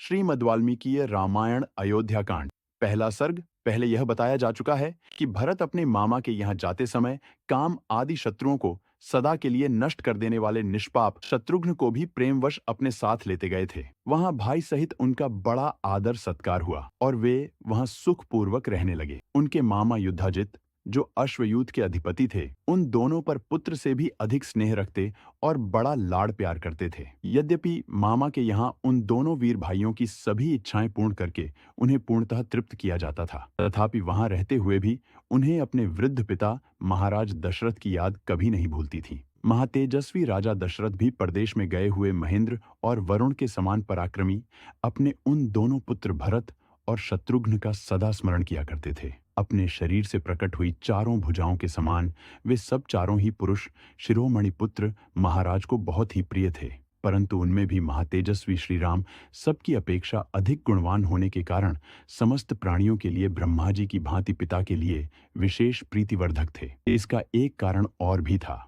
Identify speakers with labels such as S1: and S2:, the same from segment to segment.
S1: श्रीमद् वाल्मीकीय रामायण अयोध्या कांड। पहला सर्ग। पहले यह बताया जा चुका है कि भरत अपने मामा के यहाँ जाते समय काम आदि शत्रुओं को सदा के लिए नष्ट कर देने वाले निष्पाप शत्रुघ्न को भी प्रेमवश अपने साथ लेते गए थे। वहां भाई सहित उनका बड़ा आदर सत्कार हुआ और वे वहां सुखपूर्वक रहने लगे। उनके मामा युद्धाजित, जो अश्वयूथ के अधिपति थे, उन दोनों पर पुत्र से भी अधिक स्नेह रखते और बड़ा लाड़ प्यार करते थे। यद्यपि मामा के यहाँ उन दोनों वीर भाइयों की सभी इच्छाएं पूर्ण करके उन्हें पूर्णतः तृप्त किया जाता था, तथापि वहां रहते हुए भी उन्हें अपने वृद्ध पिता महाराज दशरथ की याद कभी नहीं भूलती थी। महातेजस्वी राजा दशरथ भी परदेश में गए हुए महेंद्र और वरुण के समान पराक्रमी अपने उन दोनों पुत्र भरत और शत्रुघ्न का सदा स्मरण किया करते थे। अपने शरीर से प्रकट हुई चारों भुजाओं के समान वे सब चारों ही पुरुष शिरोमणि पुत्र महाराज को बहुत ही प्रिय थे, परंतु उनमें भी महातेजस्वी श्री राम सबकी अपेक्षा अधिक गुणवान होने के कारण समस्त प्राणियों के लिए ब्रह्मा जी की भांति पिता के लिए विशेष प्रीतिवर्धक थे। इसका एक कारण और भी था।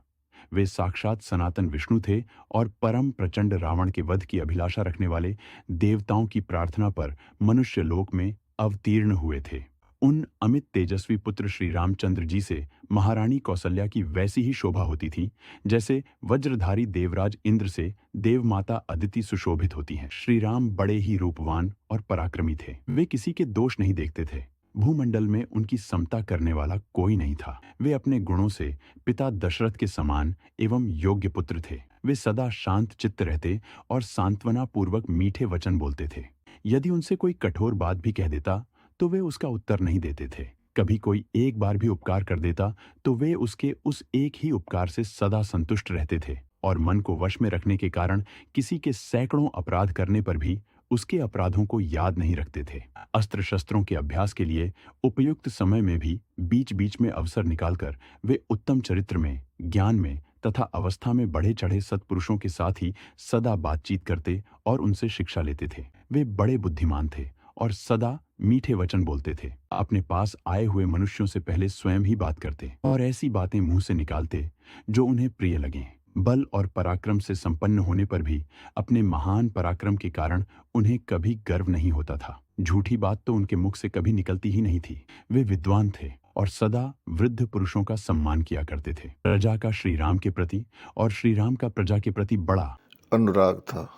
S1: वे साक्षात सनातन विष्णु थे और परम प्रचंड रावण के वध की अभिलाषा रखने वाले देवताओं की प्रार्थना पर मनुष्य लोक में अवतीर्ण हुए थे। उन अमित तेजस्वी पुत्र श्री रामचंद्र जी से महारानी कौसल्या की वैसी ही शोभा होती थी जैसे वज्रधारी देवराज इंद्र से देवमाता अदिति सुशोभित होती हैं। श्री राम बड़े ही रूपवान और पराक्रमी थे। वे किसी के दोष नहीं देखते थे। भूमंडल में उनकी समता करने वाला कोई नहीं था। वे अपने गुणों से पिता दशरथ के समान एवं योग्य पुत्र थे। वे सदा शांत चित्त रहते और सांत्वना पूर्वक मीठे वचन बोलते थे। यदि उनसे कोई कठोर बात भी कह देता तो वे उसका उत्तर नहीं देते थे। कभी कोई एक बार भी उपकार कर देता तो वे उसके उस एक ही उपकार से सदा संतुष्ट रहते थे और मन को वश में रखने के कारण किसी के सैकड़ों अपराध करने पर भी उसके अपराधों को याद नहीं रखते थे। अस्त्र शस्त्रों के अभ्यास के लिए उपयुक्त समय में भी बीच बीच में अवसर निकालकर वे उत्तम चरित्र में, ज्ञान में तथा अवस्था में बढ़े चढ़े सत्पुरुषों के साथ ही सदा बातचीत करते और उनसे शिक्षा लेते थे। वे बड़े बुद्धिमान थे और सदा मीठे वचन बोलते थे। अपने पास आए हुए मनुष्यों से पहले स्वयं ही बात करते और ऐसी बातें मुंह से निकालते जो उन्हें प्रिय लगें। बल और पराक्रम से संपन्न होने पर भी अपने महान पराक्रम के कारण उन्हें कभी गर्व नहीं होता था। झूठी बात तो उनके मुख से कभी निकलती ही नहीं थी। वे विद्वान थे और सदा वृद्ध पुरुषों का सम्मान किया करते थे। प्रजा का श्री राम के प्रति और श्री राम का प्रजा के प्रति बड़ा
S2: अनुराग था।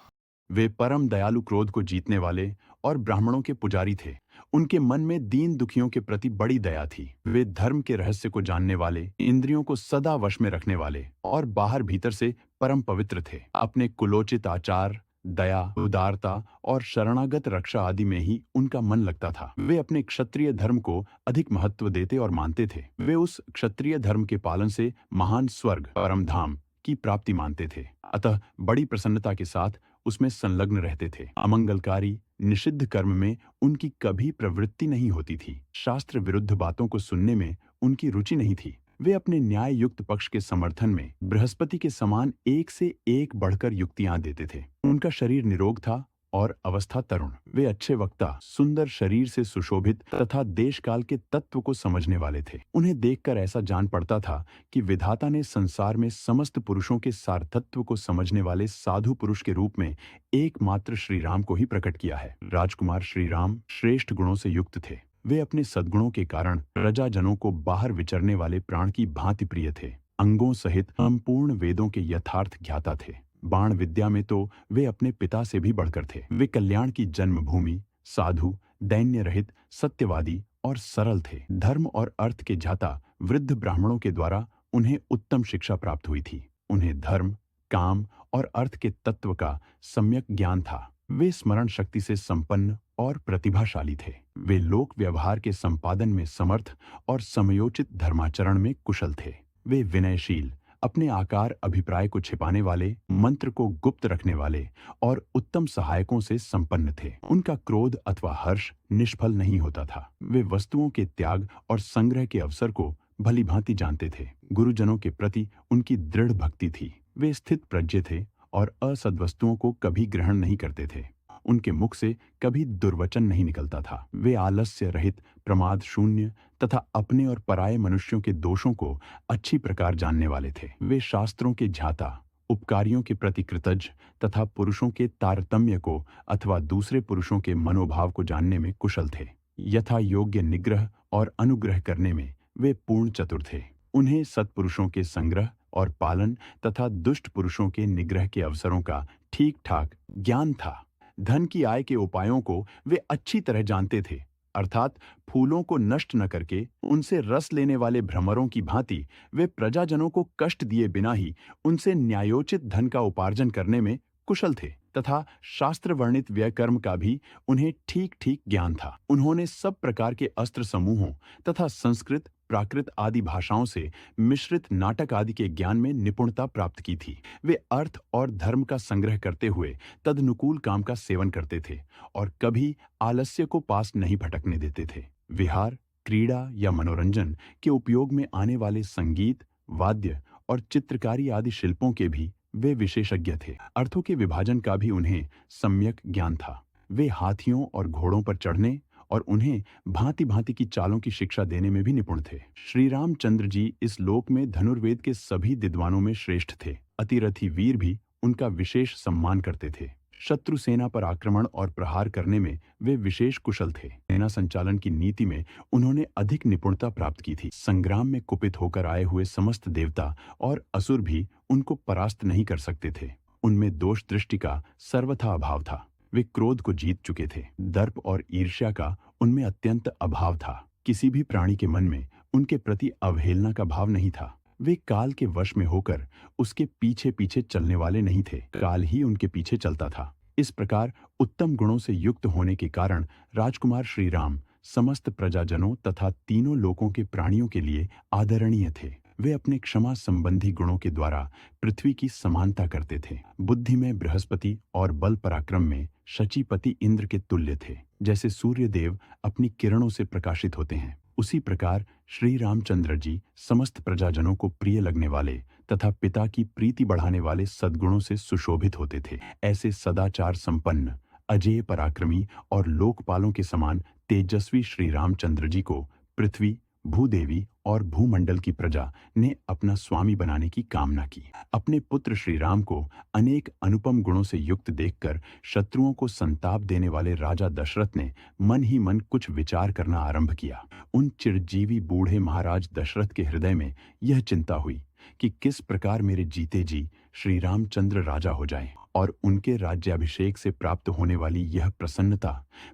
S1: वे परम दयालु क्रोध को जीतने वाले और ब्राह्मणों के पुजारी थे। उनके मन में दीन दुखियों के प्रति बड़ी दया थी। वे धर्म के रहस्य को जानने वाले, इंद्रियों को सदा वश में रखने वाले और बाहर भीतर से परम पवित्र थे। अपने कुलोचित आचार, दया, उदारता और शरणागत रक्षा आदि में ही उनका मन लगता था। वे अपने क्षत्रिय धर्म को अधिक महत्व देते और मानते थे। वे उस क्षत्रिय धर्म के पालन से महान स्वर्ग, परम धाम की प्राप्ति मानते थे। अतः बड़ी प्रसन्नता के साथ उसमें संलग्न रहते थे। अमंगलकारी निषिद्ध कर्म में उनकी कभी प्रवृत्ति नहीं होती थी। शास्त्र विरुद्ध बातों को सुनने में उनकी रुचि नहीं थी। वे अपने न्याय युक्त पक्ष के समर्थन में बृहस्पति के समान एक से एक बढ़कर युक्तियां देते थे। उनका शरीर निरोग था और अवस्था तरुण। वे अच्छे वक्ता, सुंदर शरीर से सुशोभित तथा देश काल के तत्व को समझने वाले थे। उन्हें देखकर ऐसा जान पड़ता था कि विधाता ने संसार में समस्त पुरुषों के सारतत्व को समझने वाले साधु पुरुष के रूप में एकमात्र श्री राम को ही प्रकट किया है। राजकुमार श्री राम श्रेष्ठ गुणों से युक्त थे। वे अपने सद्गुणों के कारण प्रजाजनों को बाहर विचरने वाले प्राण की भांति प्रिय थे। अंगों सहित संपूर्ण वेदों के यथार्थ ज्ञाता थे। बाण विद्या में तो वे अपने पिता से भी बढ़कर थे। वे कल्याण की जन्मभूमि, साधु, दैन्य रहित, सत्यवादी और सरल थे। धर्म और अर्थ के ज्ञाता वृद्ध ब्राह्मणों के द्वारा उन्हें उत्तम शिक्षा प्राप्त हुई थी। उन्हें धर्म, काम और अर्थ के तत्व का सम्यक ज्ञान था। वे स्मरण शक्ति से संपन्न और प्रतिभाशाली थे। वे लोक व्यवहार के संपादन में समर्थ और समयोचित धर्माचरण में कुशल थे। वे विनयशील, अपने आकार अभिप्राय को छिपाने वाले, मंत्र को गुप्त रखने वाले और उत्तम सहायकों से संपन्न थे। उनका क्रोध अथवा हर्ष निष्फल नहीं होता था। वे वस्तुओं के त्याग और संग्रह के अवसर को भली भांति जानते थे। गुरुजनों के प्रति उनकी दृढ़ भक्ति थी। वे स्थित प्रज्ञ थे और असद्वस्तुओं को कभी ग्रहण नहीं करते थे। उनके मुख से कभी दुर्वचन नहीं निकलता था। वे आलस्य रहित, प्रमाद शून्य तथा अपने और पराये मनुष्यों के दोषों को अच्छी प्रकार जानने वाले थे। वे शास्त्रों के ज्ञाता, उपकारियों के प्रति कृतज्ञ तथा पुरुषों के तारतम्य को अथवा दूसरे पुरुषों के मनोभाव को जानने में कुशल थे। यथा योग्य निग्रह और अनुग्रह करने में वे पूर्ण चतुर थे। उन्हें सत्पुरुषों के संग्रह और पालन तथा दुष्ट पुरुषों के निग्रह के अवसरों का ठीक ठाक ज्ञान था। धन की आय के उपायों को वे अच्छी तरह जानते थे, अर्थात फूलों को नष्ट न करके उनसे रस लेने वाले भ्रमरों की भांति वे प्रजाजनों को कष्ट दिए बिना ही उनसे न्यायोचित धन का उपार्जन करने में कुशल थे तथा शास्त्र वर्णित व्यय कर्म का भी उन्हें ठीक ठीक ज्ञान था। उन्होंने सब प्रकार के अस्त्र समूहों तथा संस्कृत प्राकृत आदि भाषाओं से मिश्रित नाटक आदि के ज्ञान में निपुणता प्राप्त की थी। वे अर्थ और धर्म का संग्रह करते हुए तदनुकूल काम का सेवन करते थे और कभी आलस्य को पास नहीं भटकने देते थे। विहार, क्रीड़ा या मनोरंजन के उपयोग में आने वाले संगीत, वाद्य और चित्रकारी आदि शिल्पों के भी वे विशेषज्ञ थे। अर्थों के विभाजन का भी उन्हें सम्यक ज्ञान था। वे हाथियों और घोड़ों पर चढ़ने और उन्हें भांति भांति की चालों की शिक्षा देने में भी निपुण थे। श्री रामचंद्र जी इस लोक में धनुर्वेद के सभी विद्वानों में श्रेष्ठ थे। अतिरथी वीर भी उनका विशेष सम्मान करते थे। शत्रु सेना पर आक्रमण और प्रहार करने में वे विशेष कुशल थे। सेना संचालन की नीति में उन्होंने अधिक निपुणता प्राप्त की थी। संग्राम में कुपित होकर आए हुए समस्त देवता और असुर भी उनको परास्त नहीं कर सकते थे। उनमें दोष दृष्टि का सर्वथा अभाव था। वे क्रोध को जीत चुके थे। दर्प और ईर्ष्या का उनमें अत्यंत अभाव था। किसी भी प्राणी के मन में उनके प्रति अवहेलना का भाव नहीं था। वे काल के वश में होकर उसके पीछे पीछे चलने वाले नहीं थे, काल ही उनके पीछे चलता था। इस प्रकार उत्तम गुणों से युक्त होने के कारण राजकुमार श्री राम समस्त प्रजाजनों तथा तीनों लोकों के प्राणियों के लिए आदरणीय थे। वे अपने क्षमा संबंधी गुणों के द्वारा पृथ्वी की समानता करते थे। बुद्धि में बृहस्पति और बल पराक्रम में शचीपति इंद्र के तुल्य थे। जैसे सूर्य देव अपनी किरणों से प्रकाशित होते हैं, उसी प्रकार श्री रामचंद्र जी समस्त प्रजाजनों को प्रिय लगने वाले तथा पिता की प्रीति बढ़ाने वाले सद्गुणों से सुशोभित होते थे। ऐसे सदाचार संपन्न, अजेय पराक्रमी और लोकपालों के समान तेजस्वी श्री रामचंद्र जी को पृथ्वी, भूदेवी और भूमंडल की प्रजा ने अपना स्वामी बनाने की कामना की। अपने पुत्र श्री राम को अनेक अनुपम गुणों से युक्त देखकर शत्रुओं को संताप देने वाले राजा दशरथ ने मन ही मन कुछ विचार करना आरंभ किया। उन चिरजीवी बूढ़े महाराज दशरथ के हृदय में यह चिंता हुई कि किस प्रकार मेरे जीते जी श्री रामचंद्र राजा हो जाएं और उनके राज्याभिषेक से प्राप्त होने वाली यह प्रसन्नता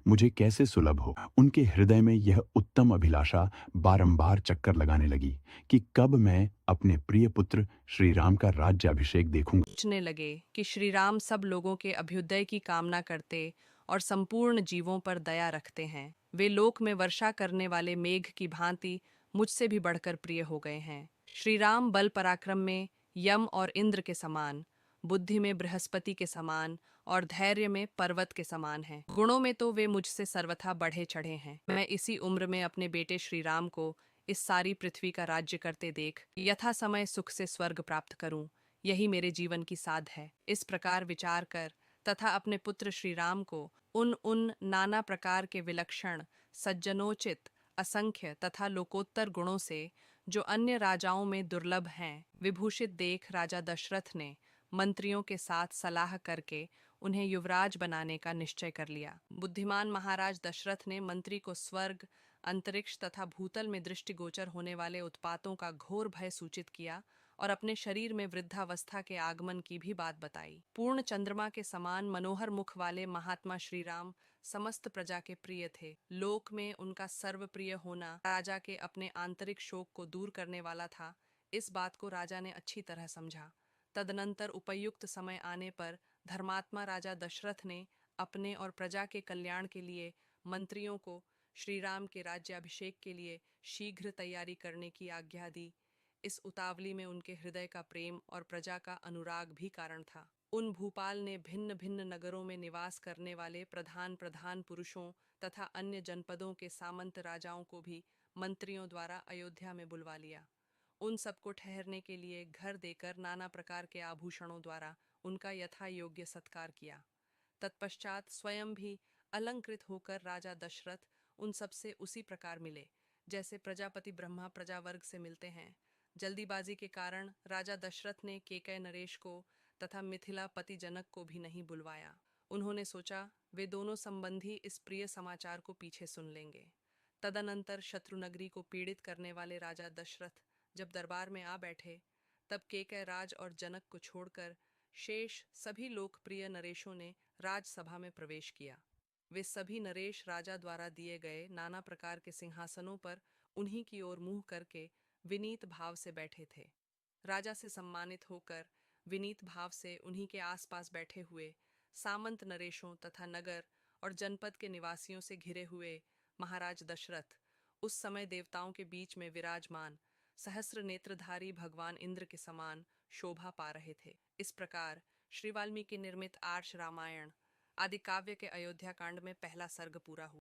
S1: मुझे कैसे सुलभ हो। उनके हृदय में यह उत्तम अभिलाषा बारंबार चक्कर लगाने लगी कि कब मैं अपने प्रिय पुत्र श्री राम का राज्याभिषेक देखूंगा।
S2: सोचने लगे कि श्री राम सब लोगों के अभ्युदय की कामना करते और संपूर्ण जीवों पर दया रखते हैं। वे लोक में वर्षा करने वाले मेघ की भांति मुझसे भी बढ़कर प्रिय हो गए हैं। श्री राम बल पराक्रम में यम और इंद्र के समान, बुद्धि में बृहस्पति के समान और धैर्य में पर्वत के समान हैं। गुणों में तो वे मुझसे सर्वथा बढ़े चढ़े हैं। मैं इसी उम्र में अपने बेटे श्री राम को इस सारी पृथ्वी का राज्य करते देख यथा समय सुख से स्वर्ग प्राप्त करूं, यही मेरे जीवन की साध है। इस प्रकार विचार कर तथा अपने पुत्र श्री राम को उन नाना प्रकार के विलक्षण, सज्जनोचित, असंख्य तथा लोकोत्तर गुणों से जो अन्य राजाओं में दुर्लभ हैं विभूषित देख राजा दशरथ ने मंत्रियों के साथ सलाह करके उन्हें युवराज बनाने का निश्चय कर लिया। बुद्धिमान महाराज दशरथ ने मंत्री को स्वर्ग, अंतरिक्ष तथा भूतल में दृष्टिगोचर होने वाले उत्पातों का घोर भय सूचित किया और अपने शरीर में वृद्धावस्था के आगमन की भी बात बताई। पूर्ण चंद्रमा के समान मनोहर मुख वाले महात्मा श्री राम समस्त प्रजा के प्रिय थे। लोक में उनका सर्वप्रिय होना राजा के अपने आंतरिक शोक को दूर करने वाला था। इस बात को राजा ने अच्छी तरह समझा। तदनंतर उपयुक्त समय आने पर धर्मात्मा राजा दशरथ ने अपने और प्रजा के कल्याण के लिए मंत्रियों को श्री राम के राज्याभिषेक के लिए शीघ्र तैयारी करने की आज्ञा दी। इस उतावली में उनके हृदय का प्रेम और प्रजा का अनुराग भी कारण था। उन भूपाल ने भिन्न भिन्न नगरों में निवास करने वाले प्रधान प्रधान पुरुषों तथा अन्य जनपदों के सामंत राजाओं को भी मंत्रियों द्वारा अयोध्या में बुलवा लिया। उन सबको ठहरने के लिए घर देकर नाना प्रकार के आभूषणों द्वारा उनका यथा योग्य सत्कार किया। तत्पश्चात स्वयं भी अलंकृत होकर राजा दशरथ उन सबसे उसी प्रकार मिले जैसे प्रजापति ब्रह्मा प्रजा वर्ग से मिलते हैं। जल्दीबाजी के कारण राजा दशरथ ने केकय नरेश को तथा मिथिलापति जनक को भी नहीं बुलवाया। उन्होंने सोचा वे दोनों संबंधी इस प्रिय समाचार को पीछे सुन लेंगे। तदनंतर शत्रुनगरी को पीड़ित करने वाले राजा दशरथ जब दरबार में आ बैठे, तब केकय राज और जनक को छोड़कर शेष सभी लोकप्रिय नरेशों ने राजसभा में प्रवेश किया। वे सभी नरेश राजा द्वारा दिए गए नाना प्रकार के सिंहासनों पर उन्हीं की ओर मुंह करके विनीत भाव से बैठे थे। राजा से सम्मानित होकर विनीत भाव से उन्हीं के आसपास बैठे हुए सामंत नरेशों तथा नगर और जनपद के निवासियों से घिरे हुए महाराज दशरथ उस समय देवताओं के बीच में विराजमान सहस्र नेत्रधारी भगवान इंद्र के समान शोभा पा रहे थे। इस प्रकार श्री वाल्मीकि निर्मित आर्ष रामायण आदि काव्य के अयोध्या कांड में पहला सर्ग पूरा हुआ।